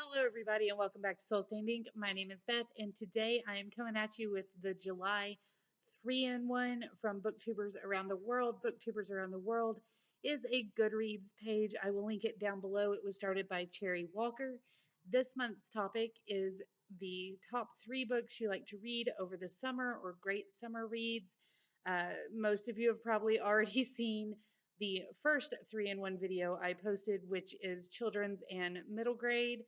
Hello, everybody, and welcome back to Soul Standing. My name is Beth, and today I am coming at you with the July 3-in-1 from Booktubers Around the World. Booktubers Around the World is a Goodreads page. I will link it down below. It was started by Cherry Walker. This month's topic is the top 3 books you like to read over the summer or great summer reads. Most of you have probably already seen the first 3-in-1 video I posted, which is children's and middle grade.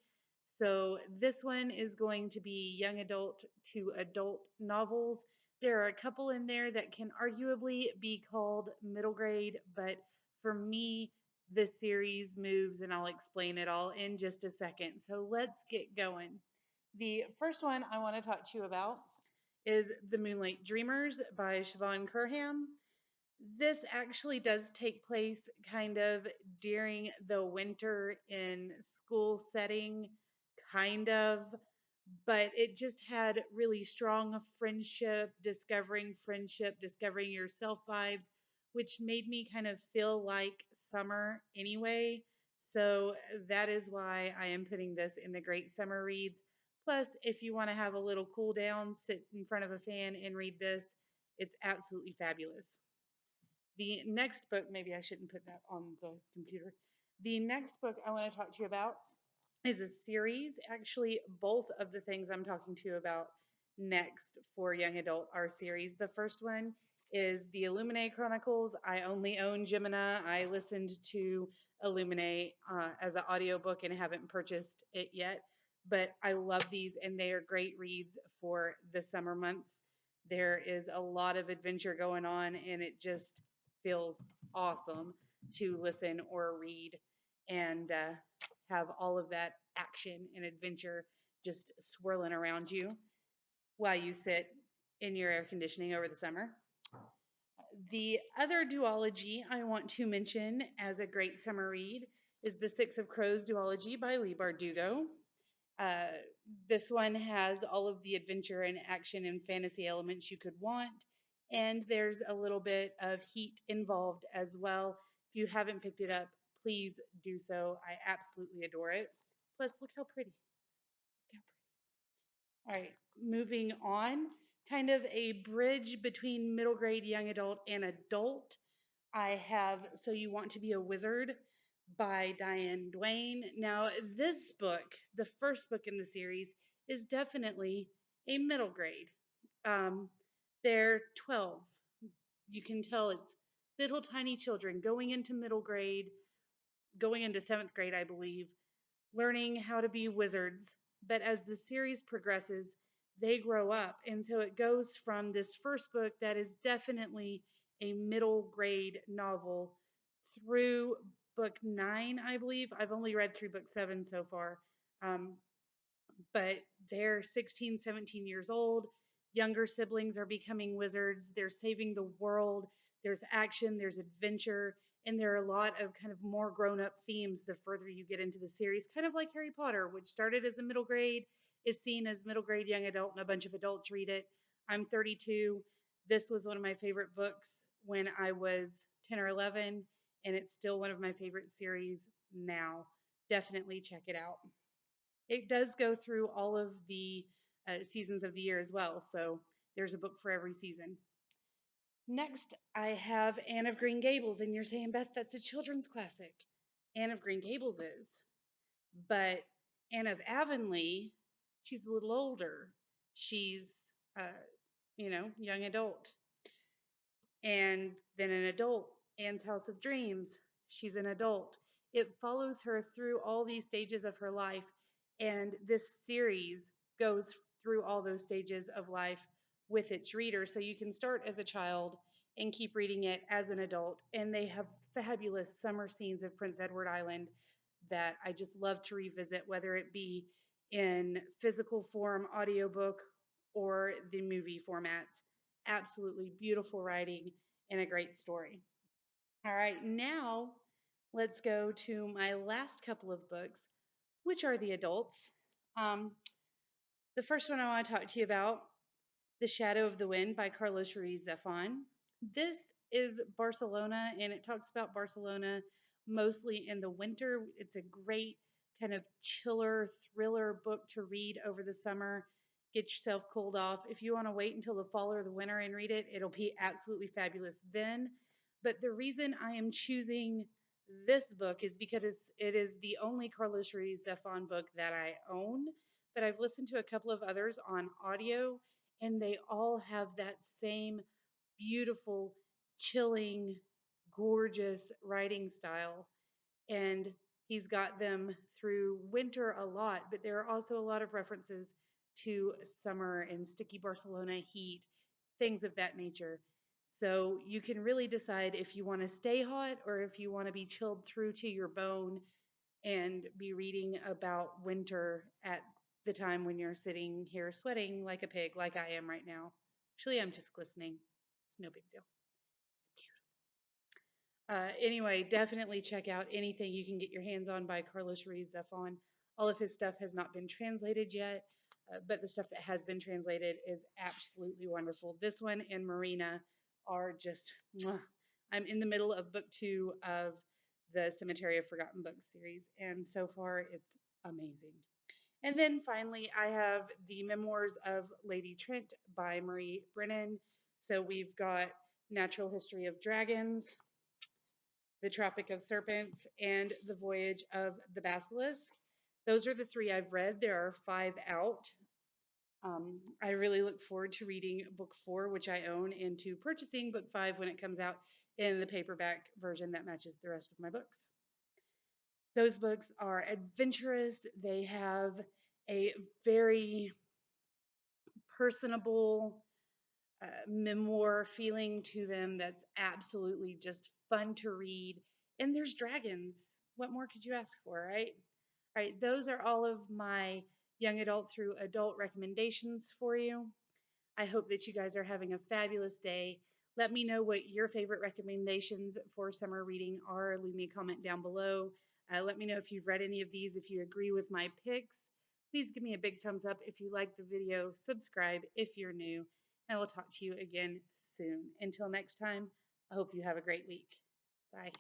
So this one is going to be young adult to adult novels. There are a couple in there that can arguably be called middle grade, but for me, this series moves, and I'll explain it all in just a second. So let's get going. The first one I want to talk to you about is The Moonlight Dreamers by Siobhan Curham. This actually does take place kind of during the winter in school setting, kind of, but it just had really strong friendship, discovering yourself vibes, which made me kind of feel like summer anyway. So that is why I am putting this in the great summer reads. Plus, if you want to have a little cool down, sit in front of a fan and read this, it's absolutely fabulous. The next book, maybe I shouldn't put that on the computer. The next book I want to talk to you about is a series. Actually, both of the things I'm talking to you about next for young adult are series. The first one is the Illuminae Chronicles. I only own Gemina. I listened to Illuminae as an audiobook and haven't purchased it yet. But I love these, and they are great reads for the summer months. There is a lot of adventure going on, and it just feels awesome to listen or read and have all of that action and adventure just swirling around you while you sit in your air conditioning over the summer. The other duology I want to mention as a great summer read is The Six of Crows duology by Leigh Bardugo. Uh, this one has all of the adventure and action and fantasy elements you could want, and there's a little bit of heat involved as well. If you haven't picked it up, please do so. I absolutely adore it. Plus, look how pretty. Look how pretty. All right, moving on. Kind of a bridge between middle grade, young adult, and adult. I have So You Want to Be a Wizard by Diane Duane. Now, this book, the first book in the series, is definitely a middle grade. Um, they're 12. You can tell it's little tiny children going into middle grade, going into seventh grade, I believe, learning how to be wizards. But as the series progresses, they grow up. And so it goes from this first book that is definitely a middle grade novel through book 9, I believe. I've only read through book 7 so far. Um, but they're 16, 17 years old. Younger siblings are becoming wizards. They're saving the world. There's action, there's adventure, and there are a lot of kind of more grown up themes the further you get into the series, kind of like Harry Potter, which started as a middle grade, is seen as middle grade young adult, and a bunch of adults read it. I'm 32. This was one of my favorite books when I was 10 or 11, and it's still one of my favorite series now. Definitely check it out. It does go through all of the seasons of the year as well, so there's a book for every season. Next, I have Anne of Green Gables, and you're saying, Beth, that's a children's classic. Anne of Green Gables is, but Anne of Avonlea, she's a little older. She's, uh, young adult. And then an adult, Anne's House of Dreams, she's an adult. It follows her through all these stages of her life, and this series goes through all those stages of life with its reader. So you can start as a child and keep reading it as an adult, and they have fabulous summer scenes of Prince Edward Island that I just love to revisit, whether it be in physical form, audiobook, or the movie formats. Absolutely beautiful writing and a great story. All right, now let's go to my last couple of books, which are the adults. Um, the first one I want to talk to you about, The Shadow of the Wind by Carlos Ruiz Zafon. This is Barcelona, and it talks about Barcelona mostly in the winter. It's a great kind of chiller thriller book to read over the summer. Get yourself cooled off. If you want to wait until the fall or the winter and read it, it'll be absolutely fabulous then. But the reason I am choosing this book is because it is the only Carlos Ruiz Zafon book that I own. But I've listened to a couple of others on audio, and they all have that same beautiful, chilling, gorgeous writing style. And he's got them through winter a lot, but there are also a lot of references to summer and sticky Barcelona heat, things of that nature. So you can really decide if you want to stay hot or if you want to be chilled through to your bone and be reading about winter at the time when you're sitting here sweating like a pig, like I am right now. Actually, I'm just glistening. It's no big deal. Anyway, definitely check out anything you can get your hands on by Carlos Ruiz Zafon. All of his stuff has not been translated yet, but the stuff that has been translated is absolutely wonderful. This one and Marina are just, mwah. I'm in the middle of book 2 of the Cemetery of Forgotten Books series, and so far it's amazing. And then finally, I have the Memoirs of Lady Trent by Marie Brennan. So we've got Natural History of Dragons, the Tropic of Serpents, and The Voyage of the Basilisk. Those are the 3 I've read. There are 5 out. I really look forward to reading book 4, which I own, and to purchasing book 5 when it comes out in the paperback version that matches the rest of my books. Those books are adventurous. They have a very personable memoir feeling to them that's absolutely just fun to read. And there's dragons. What more could you ask for, right? All right, those are all of my young adult through adult recommendations for you. I hope that you guys are having a fabulous day. Let me know what your favorite recommendations for summer reading are. Leave me a comment down below. Let me know if you've read any of these, if you agree with my picks. Please give me a big thumbs up if you like the video. Subscribe if you're new. And we'll talk to you again soon. Until next time, I hope you have a great week. Bye.